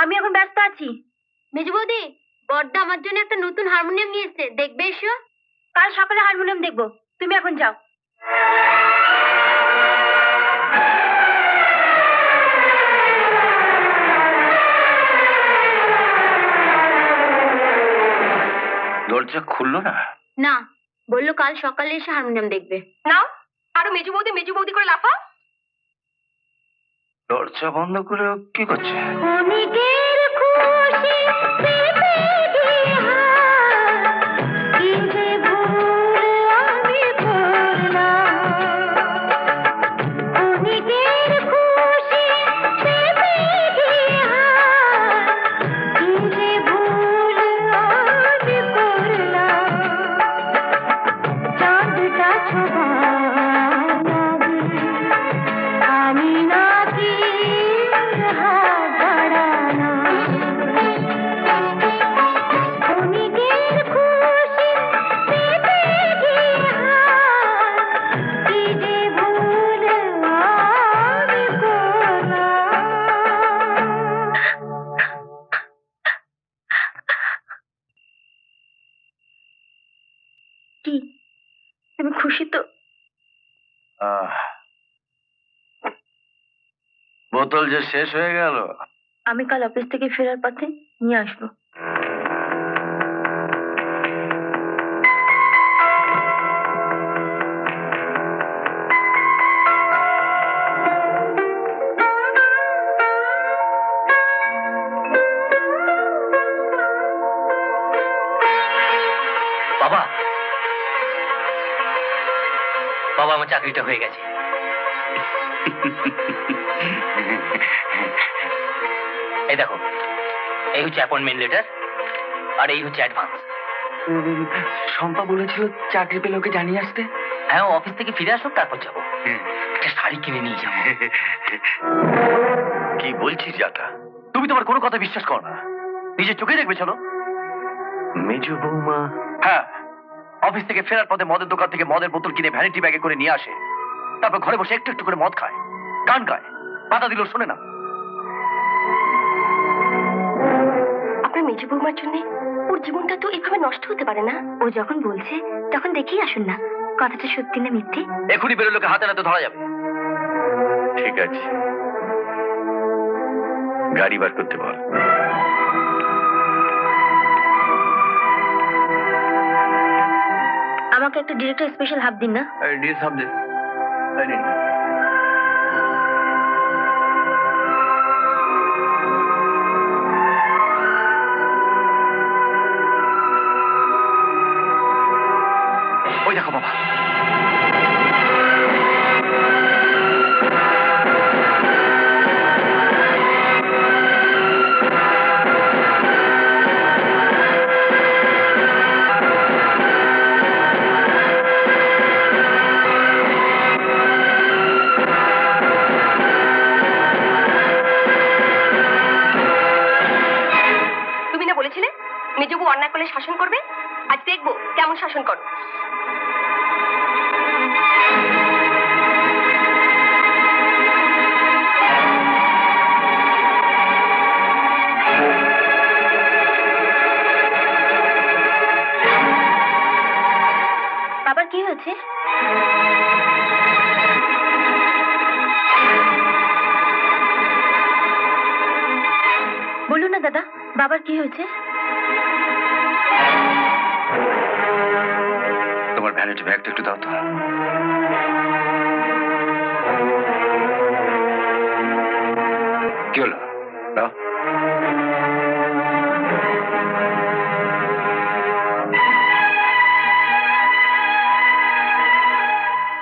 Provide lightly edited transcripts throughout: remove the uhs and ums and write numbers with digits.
আমি এখন ব্যস্ত আছি। মেজু বৌদি, বড়দা আমার জন্য একটা নতুন হারমোনিয়াম নিয়ে এসেছে, দেখবে এসো। কাল সকালে হারমোনিয়াম দেখবো, তুমি এখন যাও। দরজা খুললো না? না, বললো কাল সকালে এসে হারমোনিয়াম দেখবে। নাও, আরো মেজু বৌদি করে লাফাও। দরজা বন্ধ করে ও কি করছে? অনেকের খুশি পেতে গিয়ে কি যে ভুল আমি করলাম। অনেকের খুশি পেতে গিয়ে কি যে ভুল আমি করলাম। চাঁদটা ছোঁয়া আমি নাকি হাত বাড়ালাম। অনেকের খুশি পেতে গিয়ে কি যে ভুল আমি করলাম। কি তুমি খুশি তো? বোতল যে শেষ হয়ে গেল। আমি কাল অফিস থেকে ফেরার পথে নিয়ে আসবো। বাবা, বাবা আমার চাকরিটা হয়ে গেছে। এই দেখো, এই হচ্ছে অ্যাপয়েন্টমেন্ট লেটার, আর এই হচ্ছে অ্যাডভান্স। শম্পা বলেছিল চাকরি পেলে ওকে জানিয়ে আসতে। হ্যাঁ, ও অফিস থেকে ফিরে আসুক, তারপর যাবো। একটা শাড়ি কিনে নিয়ে যাবো। কি বলছিস জাতা? তুমি তোমার কোনো কথা বিশ্বাস করো না, নিজের চোখে দেখবে। চলো। মেজু বৌমা? হ্যাঁ, অফিস থেকে ফেরার পথে মদের দোকান থেকে মদের বোতল কিনে ভ্যানিটি ব্যাগে করে নিয়ে আসে, তারপর ঘরে বসে একটু একটু করে মদ খায়, গান গায়, পাতা দিল শোনে না। আপনার মেজু বৌমার জন্য ওর জীবনটা তো এভাবে নষ্ট হতে পারে না। ও যখন বলছে তখন দেখেই আসুন না কথাটা সত্যি না মিথ্যে। এখনই বেরোলোকে হাতে নাতে ধরা যাবে। ঠিক আছে, গাড়ি বার করতে বল। আমাকে একটা ডিরেক্টর স্পেশাল হাফ দিন না। ডিস হাফ দে। ওই দেখো বাবা, তুমি না বলেছিলে মেজু বউ অন্যায় করলে শাসন করবে? আজ দেখবো কেমন শাসন করো। বাবার কি হয়েছে? বলুন না দাদা, বাবার কি হয়েছে? তোমার ভ্যানিটি ব্যাগটা একটু দাও তো। কি হলো? দাও।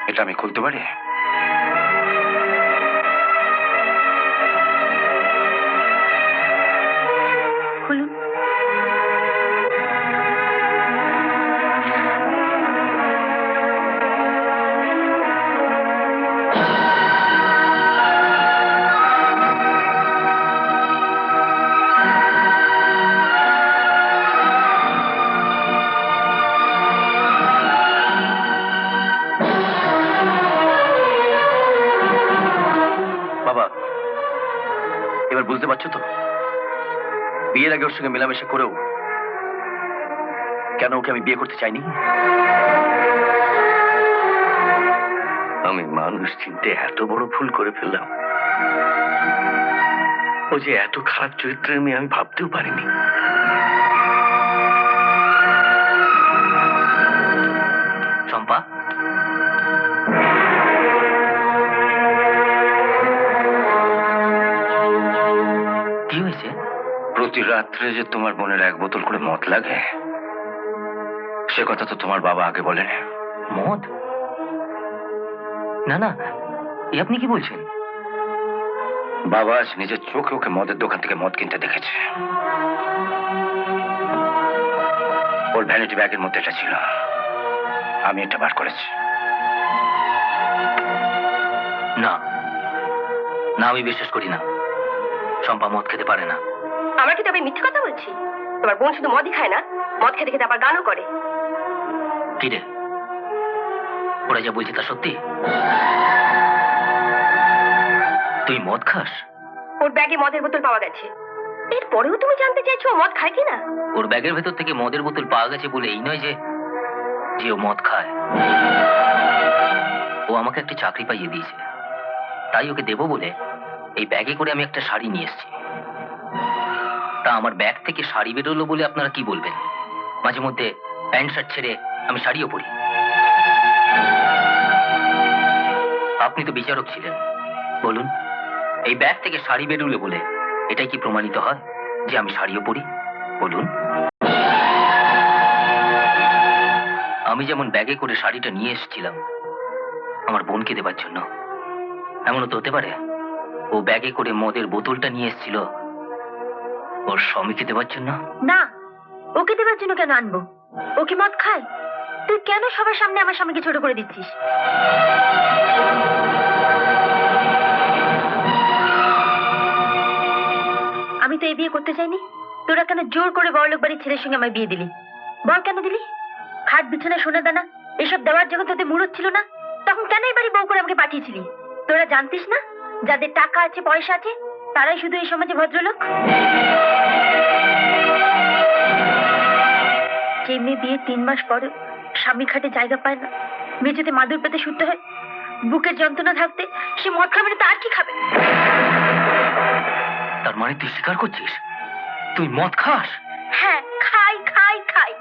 এটা আমি খুলতে পারি? খুলুন। বাবা, এবার বুঝতে পারছো তো বিয়ের আগে ওর সঙ্গে মেলামেশা করেও কেন ওকে আমি বিয়ে করতে চাইনি? আমি মানুষ চিনতে এত বড় ভুল করে ফেললাম। ও যে এত খারাপ চরিত্রের মেয়ে আমি ভাবতেও পারিনি। চম্পা, কি হয়েছে? প্রতি রাত্রে যে তোমার বোনের এক বোতল করে মদ লাগে, সে কথা তো তোমার বাবা আগে বলেন। মদ? না না, এ আপনি কি বলছেন? বাবা আজ নিজের চোখে ওকে মদের দোকান থেকে মদ কিনতে দেখেছে। ওর ভ্যানিটি ব্যাগের মধ্যে এটা ছিল, আমি এটা বার করেছি। না না, আমি বিশ্বাস করি না। চম্পা মদ খেতে পারে না। আমরা কি তবে মিথ্যে কথা বলছি? তোমার বোন শুধু মদই খায় না, মদ খেতে খেতে আবার গানও করে। কি রে, ওরা যা বলছে তা সত্যি? তুই মদ খাস? ওর ব্যাগে মদের বোতল পাওয়া গেছে, এরপরেও তুমি জানতে চাইছো ও মদ খায় কিনা? ওর ব্যাগের ভেতর থেকে মদের বোতল পাওয়া গেছে বলে এই নয় যে যে ও মদ খায়। ও আমাকে একটা চাকরি পাইয়ে দিয়েছে, তাই ওকে দেবো বলে এই ব্যাগে করে আমি একটা শাড়ি নিয়ে এসেছি। তা আমার ব্যাগ থেকে শাড়ি বেরোলো বলে আপনারা কি বলবেন? মাঝে মধ্যে প্যান্ট শার্ট ছেড়ে আমি শাড়িও পরি। আপনি তো বিচারক ছিলেন, বলুন, এই ব্যাগ থেকে শাড়ি বেরোলো বলে এটাই কি প্রমাণিত হয় যে আমি শাড়িও পরি? বলুন। আমি যেমন ব্যাগে করে শাড়িটা নিয়ে এসেছিলাম আমার বোনকে দেবার জন্য, এমনও তো হতে পারে ও ব্যাগে করে মদের বোতলটা নিয়ে এসেছিল ওর স্বামীকে দেবার জন্য। না, ওকে দেবার জন্য কেন আনবো? ওকে মদ খায়? তুই কেন সবার সামনে আমার স্বামীকে ছোট করে দিচ্ছিস? আমি তো এই বিয়ে করতে চাইনি। তোরা কেন জোর করে বড়লোক বাড়ির ছেলের সঙ্গে আমার বিয়ে দিলি? বল কেন দিলি? খাট বিছানা সোনা দানা এসব দেওয়ার যখন তোদের মুরত ছিল না, তখন কেন এই বাড়ি বউ করে আমাকে পাঠিয়েছিলি? তোরা জানতিস না যাদের টাকা আছে পয়সা আছে তারাই শুধু এই সমাজে ভদ্রলোক? যে মেয়ে বিয়ে 3 মাস পরে স্বামী খাটে জায়গা পায় না, মেঝেতে মাদুর পেতে শুতে হয়, বুকের যন্ত্রণা থাকতে সে মদ খাবে না, তার কি খাবে? তার মানে তুই স্বীকার করছিস তুই মদ খাস? হ্যাঁ, খাই খাই খাই।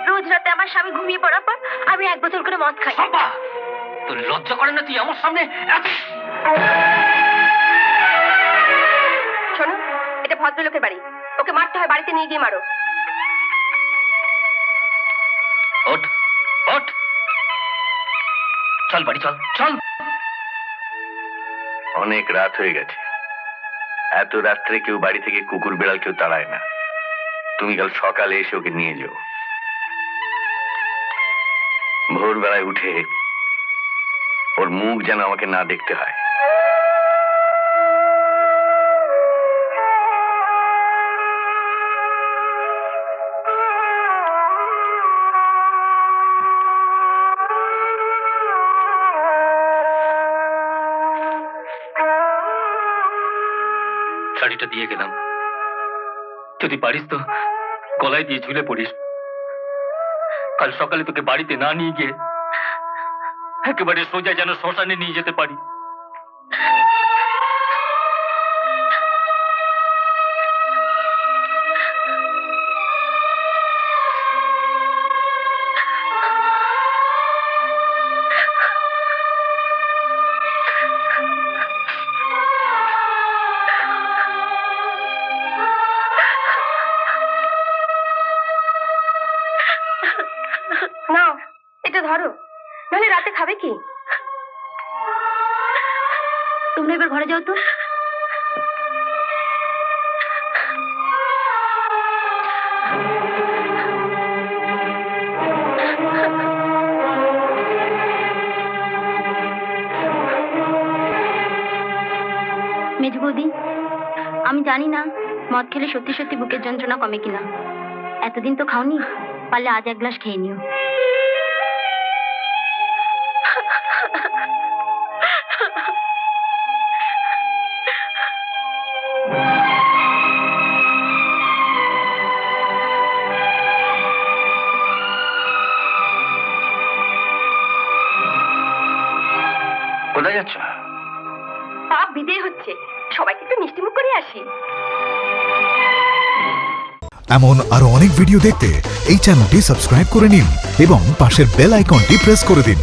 রোজ রাতে আমার স্বামী ঘুমিয়ে পড়ার পর আমি 1 বোতল করে মদ খাই। চম্পা, তোর লজ্জা করে না তুই আমার সামনে শোনো, এটা ভদ্রলোকের বাড়ি, ওকে মারতে হয় বাড়িতে নিয়ে গিয়ে মারো। ওঠ ওঠ, চল বাড়ি চল চল। অনেক রাত হয়ে গেছে, এত রাত্রে কেউ বাড়ি থেকে কুকুর বেড়াল কেউ তাড়ায় না। তুমি কাল সকালে এসে ওকে নিয়ে যাও। ভোরবেলায় উঠে ওর মুখ যেন আমাকে না দেখতে হয়। শাড়িটা দিয়ে গেলাম, যদি পারিস তো গলায় দিয়ে ঝুলে পড়িস। কাল সকালে তোকে বাড়িতে না নিয়ে গিয়ে একেবারে সোজা যেন শ্মশানে নিয়ে যেতে পারি। নাও, এটা ধরো, নাহলে রাতে খাবে কি? তোমরা এবার ঘরে যাও তো। মেজু বৌদি, আমি জানি না মদ খেলে সত্যি সত্যি বুকের যন্ত্রণা কমে কিনা। এতদিন তো খাওনি, পারলে আজ 1 গ্লাস খেয়ে নিও। বিয়ে হচ্ছে, সবাইকে একটু মিষ্টিমুখ করে আসি। এমন আরো অনেক ভিডিও দেখতে এই চ্যানেলটি সাবস্ক্রাইব করে নিন এবং পাশের বেল আইকনটি প্রেস করে দিন।